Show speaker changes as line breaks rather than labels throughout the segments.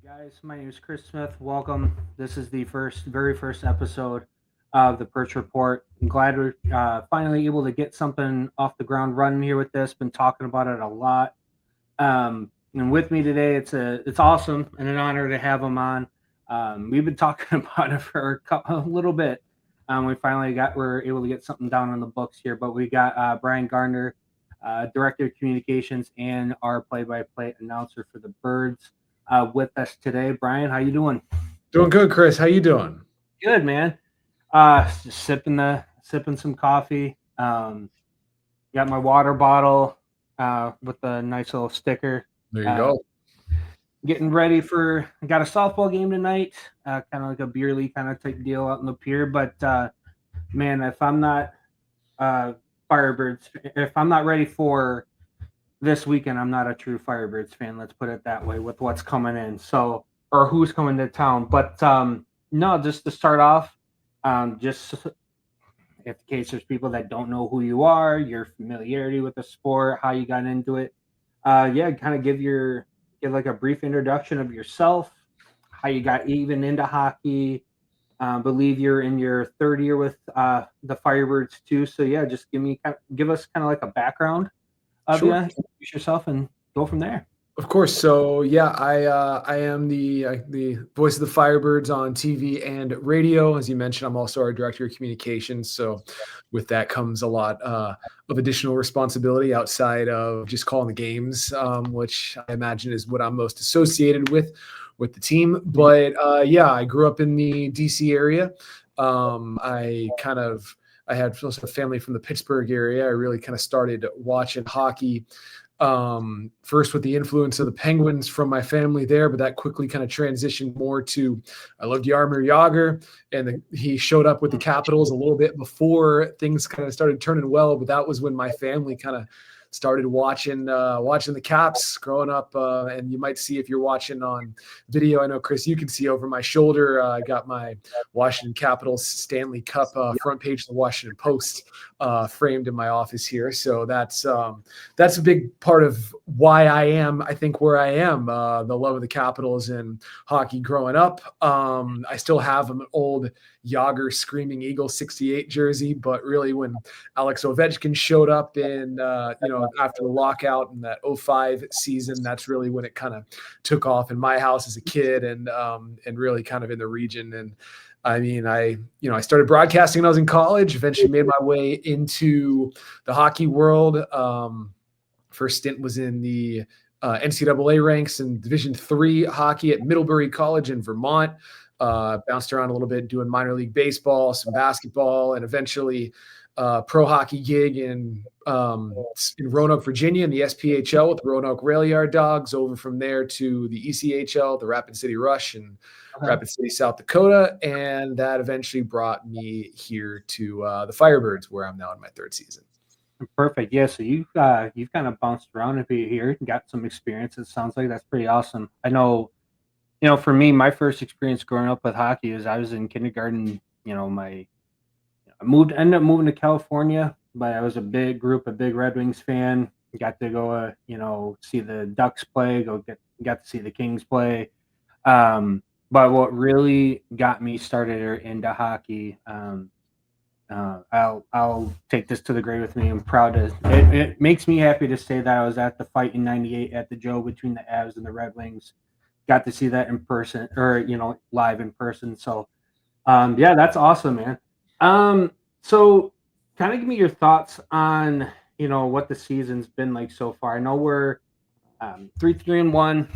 Guys, my name is Chris Smith. Welcome. This is the very first episode of the Perch Report. I'm glad we're finally able to get something off the ground running here with this. Been talking about it a lot. And with me today, it's awesome and an honor to have him on. We've been talking about it for a little bit. We're able to get something down on the books here, but we got Brian Gardner, Director of Communications and our play-by-play announcer for the Birds with us today. Brian, how you doing?
Doing good, Chris. How you doing?
Good, man. Just sipping some coffee. Got my water bottle with a nice little sticker.
There you
Uh,
go.
Getting ready for got a softball game tonight. Kind of like a beer league kind of type deal out in the pier. But man, if I'm not uh, Firebirds, if I'm not ready for this weekend, I'm not a true Firebirds fan. Let's put it that way with what's coming in. So, or who's coming to town. But no, just to start off, just if in case there's people that don't know who you are, your familiarity with the sport, how you got into it. Yeah, kind of give like a brief introduction of yourself, how you got even into hockey. Believe you're in your third year with the Firebirds too. So yeah, just give us kind of like a background of you,
Sure.
introduce yourself, and go from there.
Of course. So yeah, I am the voice of the Firebirds on TV and radio. As you mentioned, I'm also our director of communications. So with that comes a lot of additional responsibility outside of just calling the games, which I imagine is what I'm most associated with the team. But yeah, I grew up in the DC area. I had also a family from the Pittsburgh area. I really kind of started watching hockey first with the influence of the Penguins from my family there, but that quickly kind of transitioned more to I loved Jaromir Jagr, and he showed up with the Capitals a little bit before things kind of started turning well. But that was when my family kind of started watching the Caps growing up, and you might see if you're watching on video. I know Chris, you can see over my shoulder. I got my Washington Capitals Stanley Cup front page of the Washington Post framed in my office here. So that's a big part of why I am, I think, where I am. The love of the Capitals and hockey growing up. I still have an old Yager Screaming Eagle 68 jersey, but really when Alex Ovechkin showed up in, after the lockout in that '05 season, that's really when it kind of took off in my house as a kid and really kind of in the region. And I mean, I started broadcasting when I was in college, eventually made my way into the hockey world. First stint was in the NCAA ranks in Division III hockey at Middlebury College in Vermont. Bounced around a little bit doing minor league baseball, some basketball, and eventually pro hockey gig in Roanoke, Virginia in the SPHL with the Roanoke Rail Yard Dogs. Over from there to the ECHL, the Rapid City Rush in Rapid City, South Dakota. And that eventually brought me here to the Firebirds, where I'm now in my third season.
Perfect. Yeah. So you've kind of bounced around a bit here, got some experience. It sounds like that's pretty awesome. I know, for me, my first experience growing up with hockey is I was in kindergarten. Ended up moving to California, but I was a big Red Wings fan. Got to go, see the Ducks play. Got to see the Kings play. But what really got me started into hockey, I'll take this to the grave with me. I'm proud to. It makes me happy to say that I was at the fight in '98 at the Joe between the Avs and the Red Wings. Got to see that in person, or live in person. So, yeah, that's awesome, man. So kind of give me your thoughts on what the season's been like so far. I know we're 3-3-1.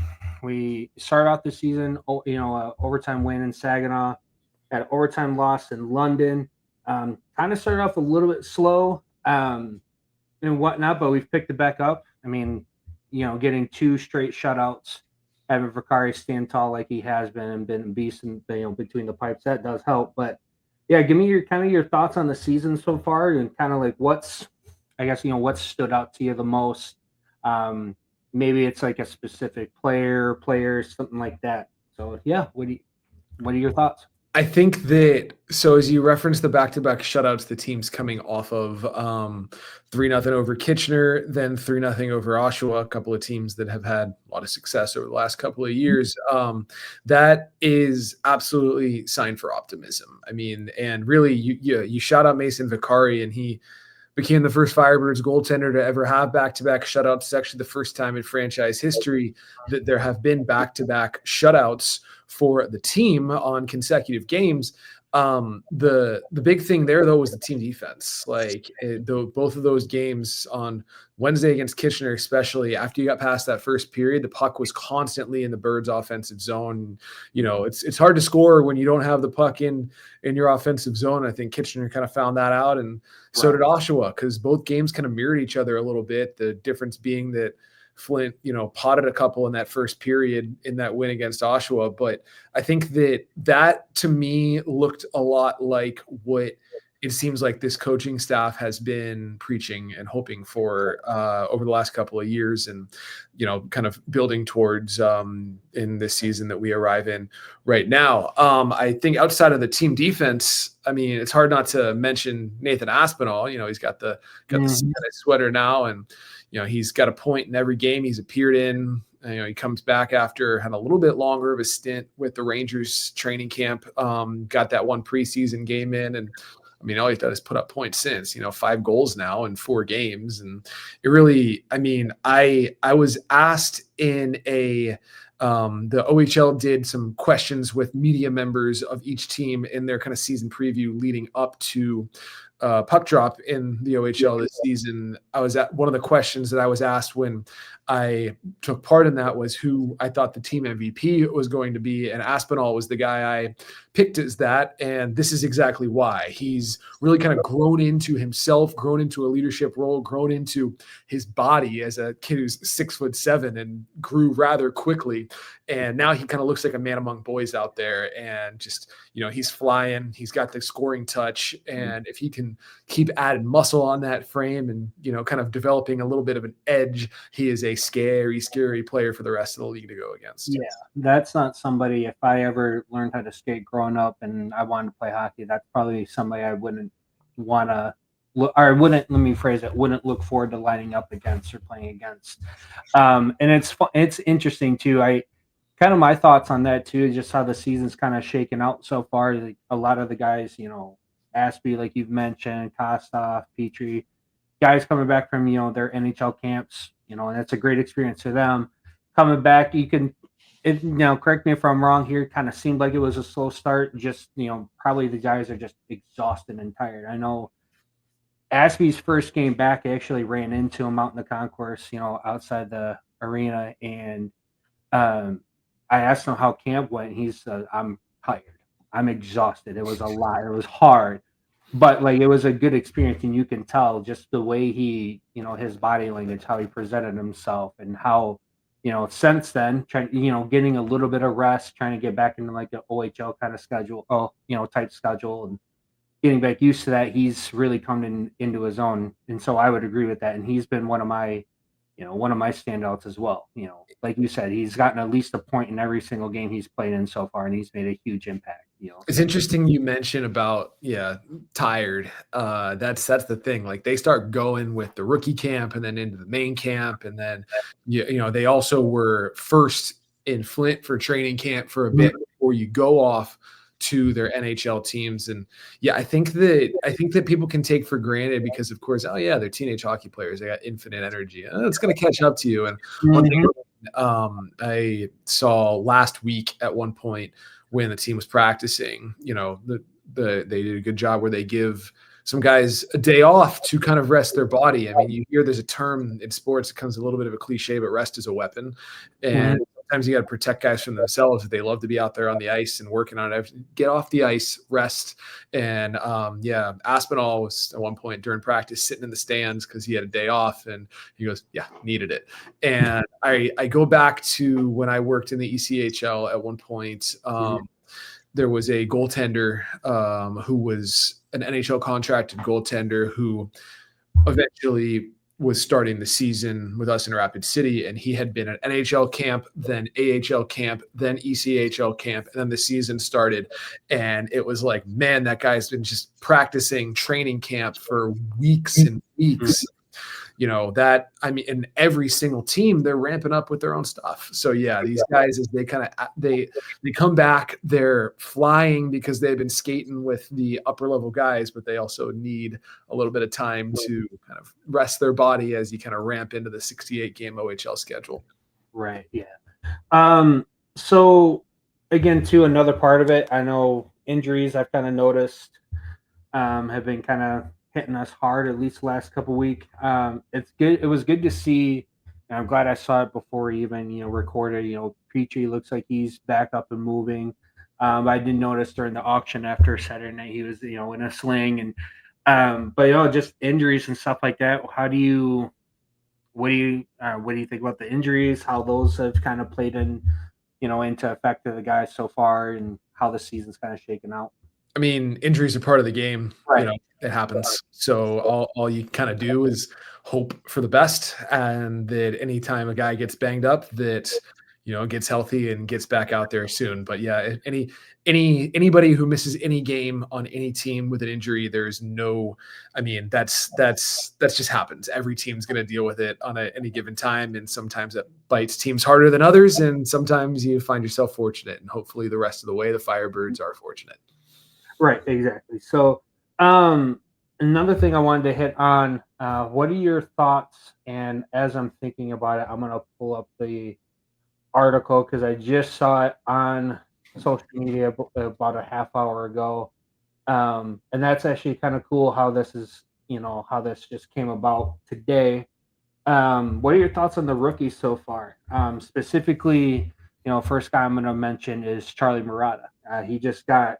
We started out the season, overtime win in Saginaw, had an overtime loss in London. Kind of started off a little bit slow and whatnot, but we've picked it back up. I mean, getting two straight shutouts, having Vakari stand tall like he has been and been a beast in, between the pipes, that does help. But yeah, give me your thoughts on the season so far and kind of like what's stood out to you the most. Maybe it's like a specific players, something like that. So yeah, what are your thoughts?
I think that so as you referenced the back-to-back shutouts, the teams coming off of 3-0 over Kitchener, then 3-0 over Oshawa, a couple of teams that have had a lot of success over the last couple of years. That is absolutely sign for optimism. I mean, and really, you shout out Mason Vicari, and he became the first Firebirds goaltender to ever have back-to-back shutouts. It's actually the first time in franchise history that there have been back-to-back shutouts for the team on consecutive games. The big thing there though was the team defense. Like both of those games on Wednesday against Kitchener, especially after you got past that first period, the puck was constantly in the Birds' offensive zone. You know, it's hard to score when you don't have the puck in your offensive zone. I think Kitchener kind of found that out, and so did Oshawa, because both games kind of mirrored each other a little bit. The difference being that Flint, potted a couple in that first period in that win against Oshawa. But I think that to me looked a lot like what it seems like this coaching staff has been preaching and hoping for over the last couple of years, and kind of building towards in this season that we arrive in right now. I think outside of the team defense, I mean, it's hard not to mention Nathan Aspinall. He's got the sweater now, and he's got a point in every game he's appeared in. He comes back after had a little bit longer of a stint with the Rangers training camp. Got that one preseason game in, and I mean, all he's done is put up points since. 5 goals now in 4 games, and it really. I mean, I was asked in the OHL did some questions with media members of each team in their kind of season preview leading up to puck drop in the OHL this season. One of the questions that I was asked when I took part in that was who I thought the team MVP was going to be, and Aspinall was the guy I picked as that. And this is exactly why. He's really kind of grown into himself, grown into a leadership role, grown into his body as a kid who's 6'7" and grew rather quickly. And now he kind of looks like a man among boys out there, and just, he's flying, he's got the scoring touch. And if he can keep adding muscle on that frame and, kind of developing a little bit of an edge, he is a scary player for the rest of the league to go against.
Yeah, that's not somebody, if I ever learned how to skate growing up and I wanted to play hockey, that's probably somebody I wouldn't want to look, or wouldn't, let me phrase it, wouldn't look forward to lining up against or playing against. And it's interesting too. Kind of my thoughts on that too, just how the season's kind of shaken out so far. Like, a lot of the guys, Aspie, like you've mentioned, Kostov, Petrie, guys coming back from, their NHL camps, and it's a great experience for them. Coming back, correct me if I'm wrong here, kind of seemed like it was a slow start. Just, probably the guys are just exhausted and tired. I know Aspie's first game back, I actually ran into him out in the concourse, outside the arena, and I asked him how camp went. He said, "I'm tired. I'm exhausted. It was a lot. It was hard, but like it was a good experience." And you can tell just the way he, his body language, how he presented himself, and how, since then, getting a little bit of rest, trying to get back into like the OHL kind of schedule, type schedule, and getting back used to that. He's really come into his own, and so I would agree with that. And he's been one of my standouts as well. Like you said, he's gotten at least a point in every single game he's played in so far, and he's made a huge impact.
It's interesting you mentioned about tired. That's the thing. Like they start going with the rookie camp and then into the main camp, and then they also were first in Flint for training camp for a bit before you go off to their NHL teams. And I think that people can take for granted because, of course, they're teenage hockey players. They got infinite energy. It's going to catch up to you. And one thing I saw last week at one point when the team was practicing, they did a good job where they give some guys a day off to kind of rest their body. I mean, you hear there's a term in sports, it becomes a little bit of a cliche, but rest is a weapon. And sometimes you got to protect guys from themselves. They love to be out there on the ice and working on it. Get off the ice, rest. And Aspinall was at one point during practice sitting in the stands because he had a day off, and he goes, needed it. And I go back to when I worked in the ECHL at one point. There was a goaltender who was an NHL contracted goaltender who eventually was starting the season with us in Rapid City, and he had been at NHL camp, then AHL camp, then ECHL camp, and then the season started. And it was like, man, that guy's been just practicing training camp for weeks and weeks. That, I mean, in every single team, they're ramping up with their own stuff. So yeah, these guys, as they kind of they come back, they're flying because they've been skating with the upper level guys, but they also need a little bit of time to kind of rest their body as you kind of ramp into the 68 game OHL schedule.
Right. Yeah. So again, too, another part of it, I know injuries I've kind of noticed have been kind of hitting us hard, at least the last couple of weeks. It's good. It was good to see, and I'm glad I saw it before he even recorded. Petrie looks like he's back up and moving. I did notice during the auction after Saturday night he was in a sling, and but just injuries and stuff like that. What do you think about the injuries? How those have kind of played into effect of the guys so far, and how the season's kind of shaken out?
I mean, injuries are part of the game.
Right.
It happens. So all you kind of do is hope for the best, and that anytime a guy gets banged up, that gets healthy and gets back out there soon. But yeah, anybody who misses any game on any team with an injury, there's no. I mean, that's just happens. Every team's going to deal with it on any given time, and sometimes that bites teams harder than others, and sometimes you find yourself fortunate, and hopefully the rest of the way, the Firebirds are fortunate.
Right, exactly. So, another thing I wanted to hit on, what are your thoughts? And as I'm thinking about it, I'm going to pull up the article because I just saw it on social media about a half hour ago. And that's actually kind of cool how this is, how this just came about today. What are your thoughts on the rookies so far? Specifically, first guy I'm going to mention is Charlie Murata. He just got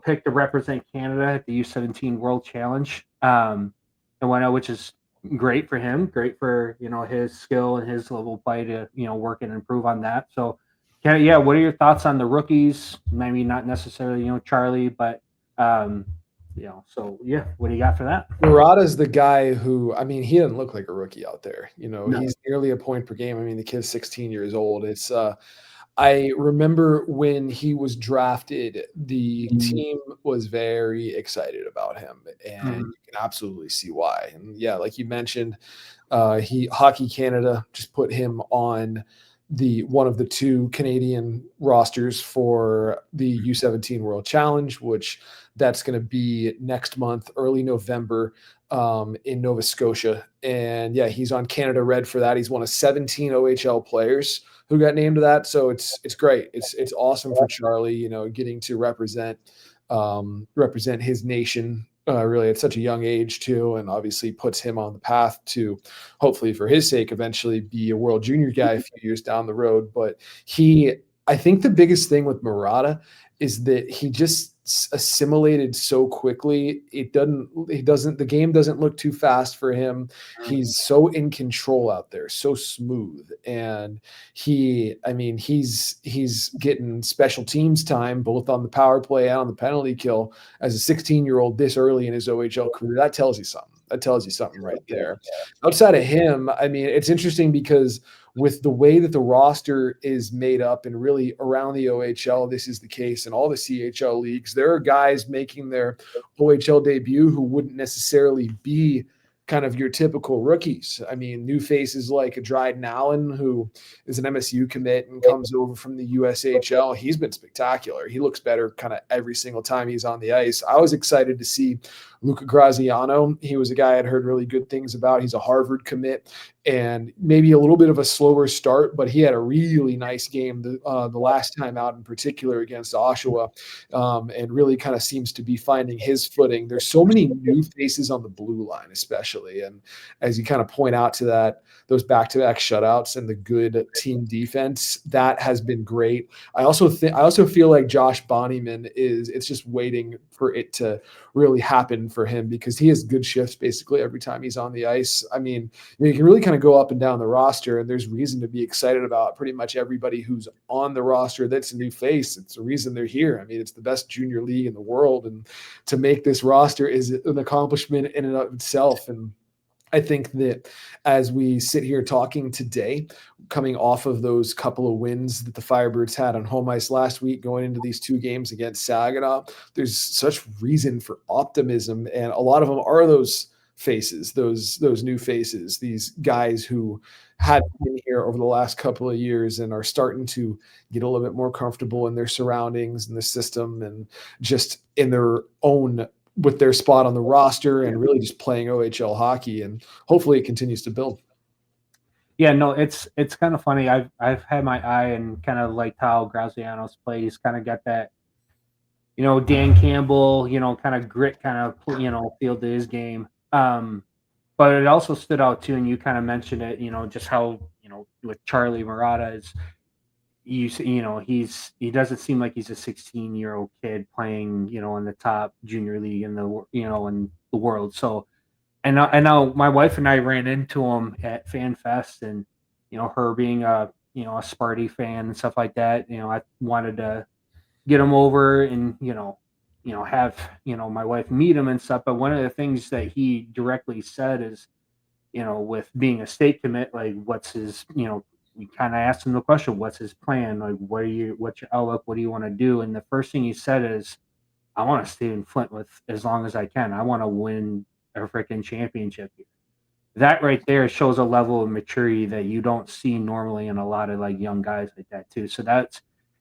picked to represent Canada at the U17 World Challenge, and whatnot, which is great for him, great for his skill and his level of play to work and improve on that. So, what are your thoughts on the rookies? Maybe not necessarily Charlie, but what do you got for that?
Murata's the guy who, I mean, he doesn't look like a rookie out there.
No.
He's nearly a point per game. I mean, the kid's 16 years old. It's I remember when he was drafted, the team was very excited about him, and you can absolutely see why. And yeah, like you mentioned, Hockey Canada just put him on one of the two Canadian rosters for the U17 World Challenge, which that's going to be next month, early November, in Nova Scotia. And yeah, he's on Canada Red for that. He's one of 17 OHL players who got named to that. So it's great. It's awesome for Charlie, getting to represent his nation really at such a young age too, and obviously puts him on the path to hopefully, for his sake, eventually be a world junior guy a few years down the road. But I think the biggest thing with Murata is that he just assimilated so quickly. The game doesn't look too fast for him. He's so in control out there, so smooth. And he's getting special teams time, both on the power play and on the penalty kill as a 16-year-old this early in his OHL career. That tells you something. That tells you something right there. Outside of him, I mean, it's interesting because with the way that the roster is made up, and really around the OHL, this is the case in all the CHL leagues, there are guys making their OHL debut who wouldn't necessarily be kind of your typical rookies. I mean, new faces like a Dryden Allen, who is an MSU commit and comes over from the USHL. He's been spectacular. He looks better kind of every single time he's on the ice. I was excited to see Luca Graziano. He was a guy I'd heard really good things about. He's a Harvard commit, and maybe a little bit of a slower start, but he had a really nice game the last time out, in particular against Oshawa, and really kind of seems to be finding his footing. There's so many new faces on the blue line, especially, and as you kind of point out to that, those back-to-back shutouts and the good team defense, that has been great. I also feel like Josh Bonnyman it's just waiting for it to really happen for him, because he has good shifts basically every time he's on the ice. I mean, you can really kind of go up and down the roster, and there's reason to be excited about pretty much everybody who's on the roster that's a new face. It's the reason they're here. I mean, it's the best junior league in the world, and to make this roster is an accomplishment in and of itself. And I think that as we sit here talking today, coming off of those couple of wins that the Firebirds had on home ice last week, going into these 2 games against Saginaw, there's such reason for optimism, and a lot of them are those faces, those new faces, these guys who had been here over the last couple of years and are starting to get a little bit more comfortable in their surroundings and the system and just in their own with their spot on the roster and really just playing OHL hockey, and hopefully it continues to build.
Yeah, no, it's kind of funny. I've had my eye and kind of like how Graziano's played. He's kind of got that, Dan Campbell, kind of grit, kind of, feel to his game. But it also stood out too, and you kind of mentioned it, just how, with Charlie Murata is, he doesn't seem like he's a 16-year-old kid playing, in the top junior league in in the world. So, and now my wife and I ran into him at Fan Fest, and her being a Sparty fan and stuff like that. I wanted to get him over and have my wife meet him and stuff. But one of the things that he directly said is, with being a state commit, like what's his, we kind of asked him the question, what's his plan? Like, what's your outlook? What do you want to do? And the first thing he said is, I want to stay in Flint with as long as I can. I want to win a freaking championship here. That right there shows a level of maturity that you don't see normally in a lot of like young guys like that too. So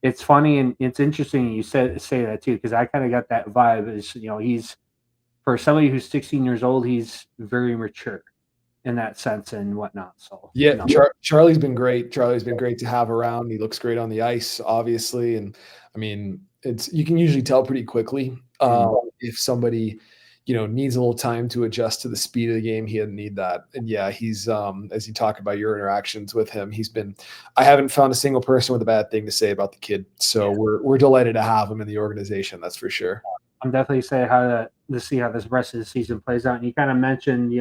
it's funny and it's interesting you say that too, because I kind of got that vibe. Is he's, for somebody who's 16 years old, he's very mature in that sense and whatnot. So
yeah, Charlie's been great. Charlie's been great to have around. He looks great on the ice, obviously, and I mean, you can usually tell pretty quickly if somebody needs a little time to adjust to the speed of the game. He didn't need that. And yeah, he's as you talk about your interactions with him, I haven't found a single person with a bad thing to say about the kid. So we're delighted to have him in the organization. That's for sure.
I'm definitely excited to see how this rest of the season plays out. And you kind of mentioned,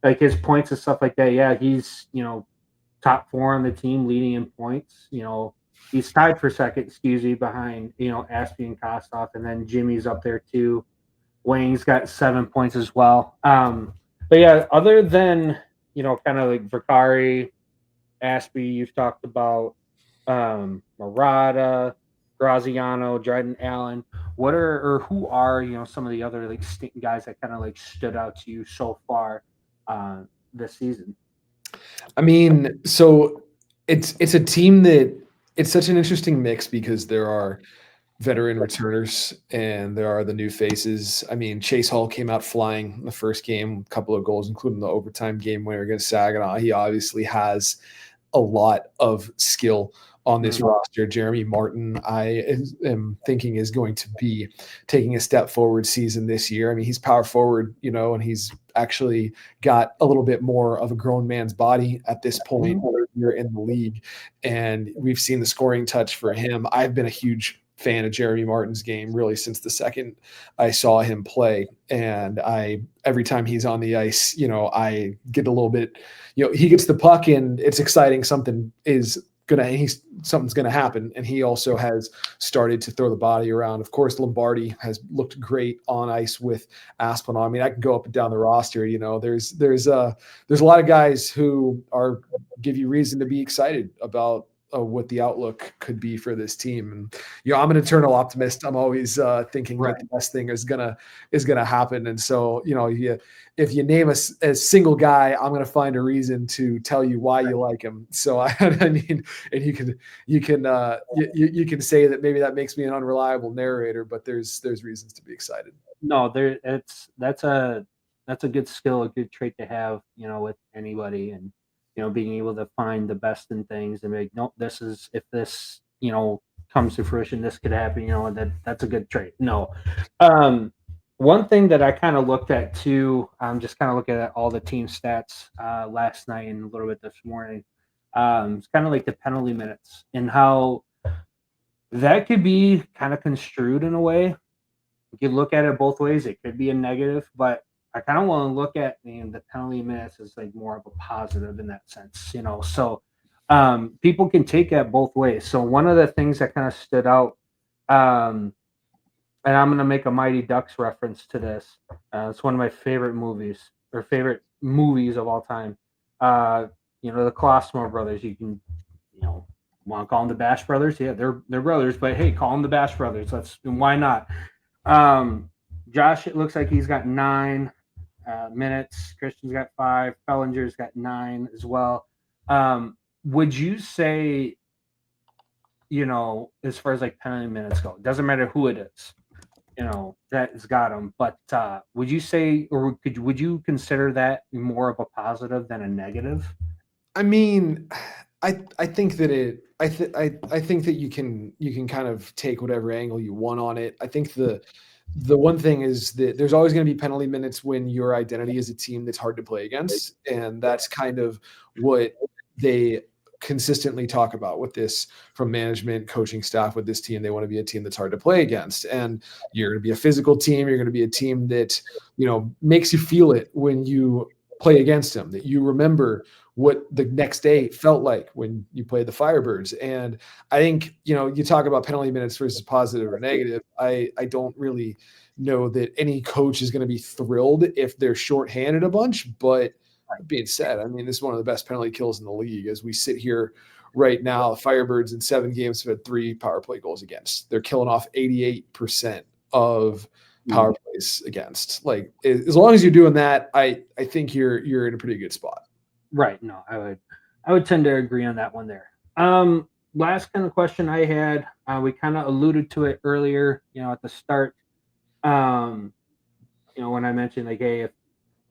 like his points and stuff like that. Yeah, he's, top 4 on the team leading in points. He's tied for second, behind, Aspie and Kostoff. And then Jimmy's up there too. Wayne's got 7 points as well. But yeah, other than, kind of like Vicari, Aspie, you've talked about Murata, Graziano, Dryden Allen. Who are some of the other like guys that kind of like stood out to you so far this season?
I mean, so it's a team that it's such an interesting mix because there are veteran returners and there are the new faces. I mean, Chase Hall came out flying in the first game, a couple of goals, including the overtime game winner against Saginaw. He obviously has a lot of skill on this roster. Jeremy Martin, I am thinking, is going to be taking a step forward season this year. I mean, he's power forward, and he's actually got a little bit more of a grown man's body at this point here in the league. And we've seen the scoring touch for him. I've been a huge fan of Jeremy Martin's game really since the second I saw him play. And every time he's on the ice, I get a little bit, he gets the puck and it's exciting. Something's gonna happen. And he also has started to throw the body around. Of course, Lombardi has looked great on ice with Aspinall. I mean, I can go up and down the roster. There's a lot of guys who give you reason to be excited about what the outlook could be for this team. And I'm an eternal optimist. I'm always thinking that the best thing is gonna happen. And so if you name a single guy, I'm gonna find a reason to tell you why you like him. So I mean, and you can say that maybe that makes me an unreliable narrator, but there's reasons to be excited.
No, that's a good skill, a good trait to have, with anybody, and being able to find the best in things and be like, nope, if this, comes to fruition, this could happen, that's a good trait. No. One thing that I kind of looked at too, just kind of looking at all the team stats last night and a little bit this morning. It's kind of like the penalty minutes and how that could be kind of construed in a way. You could look at it both ways. It could be a negative, but I kind of want to look at the penalty minutes as like more of a positive in that sense, So people can take that both ways. So one of the things that kind of stood out, and I'm going to make a Mighty Ducks reference to this. It's one of my favorite movies, or favorite movies of all time. The Colosimo brothers. You can, want to call them the Bash brothers? Yeah, they're brothers, but hey, call them the Bash brothers. Why not? Josh, it looks like he's got 9 minutes. Christian's got 5. Bellinger's got 9 as well. Would you say, as far as like penalty minutes go, it doesn't matter who it is, that has got them. But would you say, or would you consider that more of a positive than a negative?
I mean, I think that I think that you can kind of take whatever angle you want on it. I think the one thing is that there's always going to be penalty minutes when your identity is a team that's hard to play against, and that's kind of what they consistently talk about with this from management, coaching staff with this team. They want to be a team that's hard to play against, and you're going to be a physical team. You're going to be a team that makes you feel it when you play against them, that you remember what the next day felt like when you played the Firebirds. And I think, you talk about penalty minutes versus positive or negative. I don't really know that any coach is going to be thrilled if they're shorthanded a bunch. But that being said, I mean, this is one of the best penalty kills in the league. As we sit here right now, the Firebirds in 7 games have had 3 power play goals against. They're killing off 88% of power plays against. Like, as long as you're doing that, I think you're in a pretty good spot.
Right. No, I would tend to agree on that one there. Last kind of question I had, we kind of alluded to it earlier, at the start. When I mentioned like, hey,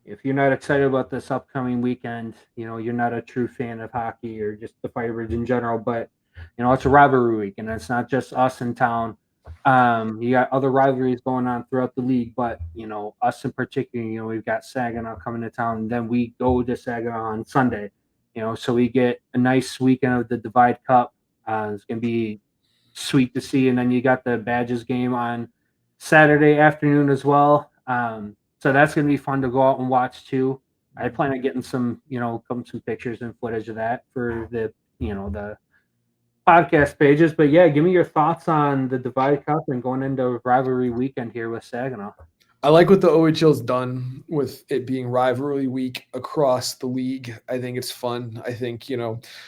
if you're not excited about this upcoming weekend, you're not a true fan of hockey or just the Firebirds in general, but it's a rivalry week, and it's not just us in town. You got other rivalries going on throughout the league, but us in particular, we've got Saginaw coming to town, and then we go to Saginaw on Sunday. So we get a nice weekend of the Divide Cup. It's gonna be sweet to see, and then you got the Badges game on Saturday afternoon as well. So that's gonna be fun to go out and watch too. I plan on getting some pictures and footage of that for the podcast pages. But yeah, give me your thoughts on the Divide Cup and going into rivalry weekend here with Saginaw.
I like what the OHL's done with it being rivalry week across the league. I think it's fun. I think,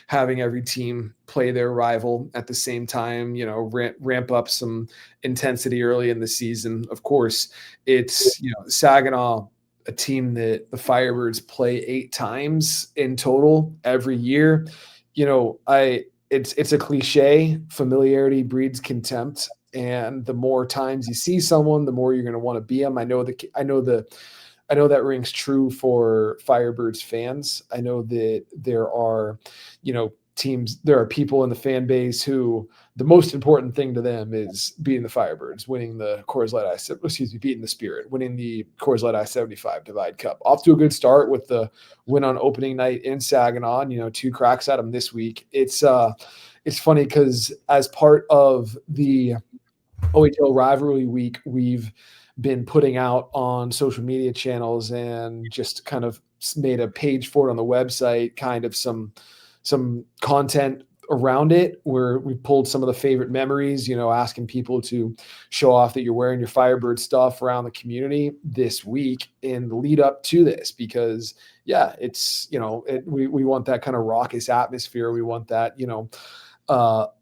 having every team play their rival at the same time, ramp up some intensity early in the season. Of course, it's, Saginaw, a team that the Firebirds play 8 times in total every year. It's a cliche, familiarity breeds contempt. And the more times you see someone, the more you're going to want to be them. I know that rings true for Firebirds fans. I know that there are, there are people in the fan base who the most important thing to them is beating the Firebirds, winning the beating the Spirit, winning the Coors Light I-75 Divide Cup. Off to a good start with the win on opening night in Saginaw, 2 cracks at them this week. It's funny because as part of the OHL rivalry week, we've been putting out on social media channels and just kind of made a page for it on the website, kind of some content around it where we pulled some of the favorite memories, asking people to show off that you're wearing your Firebird stuff around the community this week in the lead up to this, because it's, we want that kind of raucous atmosphere. We want that,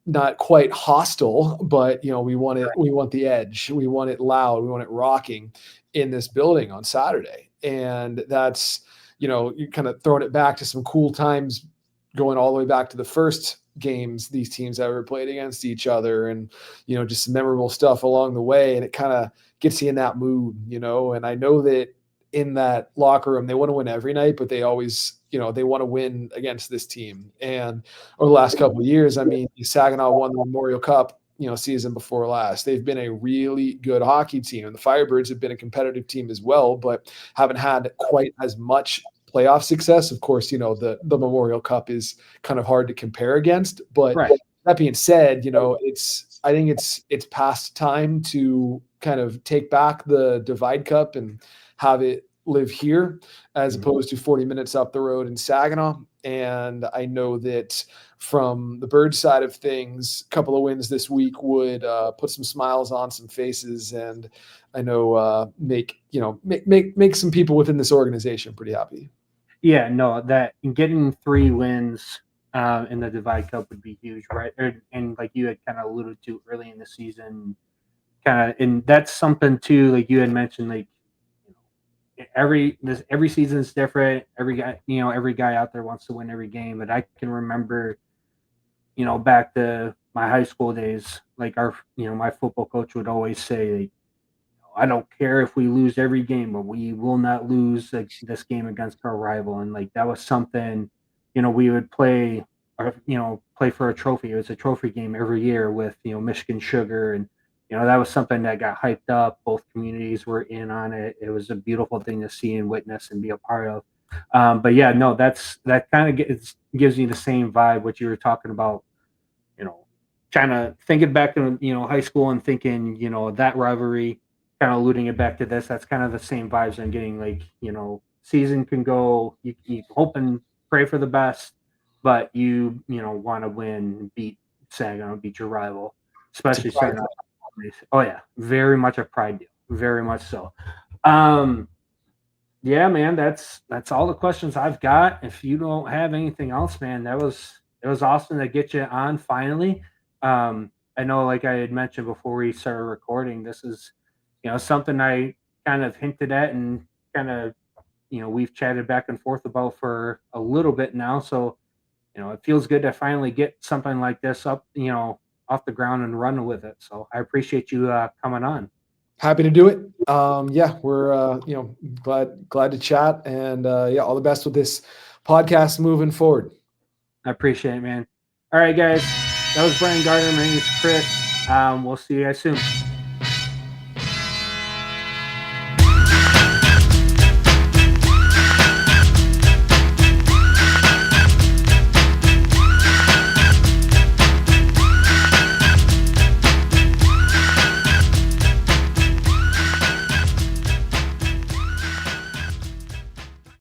not quite hostile, but we want the edge. We want it loud. We want it rocking in this building on Saturday. And that's, you're kind of throwing it back to some cool times, going all the way back to the first games these teams ever played against each other, and just some memorable stuff along the way. And it kind of gets you in that mood, and I know that in that locker room, they want to win every night, but they always, they want to win against this team. And over the last couple of years, I mean, Saginaw won the Memorial Cup, season before last. They've been a really good hockey team, and the Firebirds have been a competitive team as well, but haven't had quite as much playoff success. Of course, the Memorial Cup is kind of hard to compare against, but right. That being said, I think it's past time to kind of take back the Divide Cup and have it live here as opposed to 40 minutes up the road in Saginaw. And I know that from the Bird side of things, a couple of wins this week would put some smiles on some faces, and I know make some people within this organization pretty happy.
Yeah, no, that getting 3 wins in the Divide Cup would be huge, right? And like you had kind of alluded to early in the season, and that's something too. Like you had mentioned, like every season is different. Every guy out there wants to win every game. But I can remember, back to my high school days, like my football coach would always say, like, I don't care if we lose every game, but we will not lose this game against our rival. And like that was something, we would play, or play for a trophy. It was a trophy game every year with Michigan Sugar, and that was something that got hyped up. Both communities were in on it. It was a beautiful thing to see and witness and be a part of. But yeah, no, that kind of gives me the same vibe what you were talking about. Kind of thinking back to high school and thinking that rivalry, kind of alluding it back to this. That's kind of the same vibes I'm getting. Like season can go. You hope and pray for the best, but you want to win, beat Saginaw, beat your rival, especially starting out. Oh yeah, very much a pride deal, very much so. Yeah, man, that's all the questions I've got. If you don't have anything else, man, it was awesome to get you on finally. I know, like I had mentioned before we started recording, this is something I kind of hinted at and kind of we've chatted back and forth about for a little bit now. So it feels good to finally get something like this up off the ground and running with it. So I appreciate you coming on.
Happy to do it. Yeah, we're glad to chat, and yeah, all the best with this podcast moving forward.
I appreciate it, man. All right, guys, that was Brian Gardner. My name is Chris. We'll see you guys soon.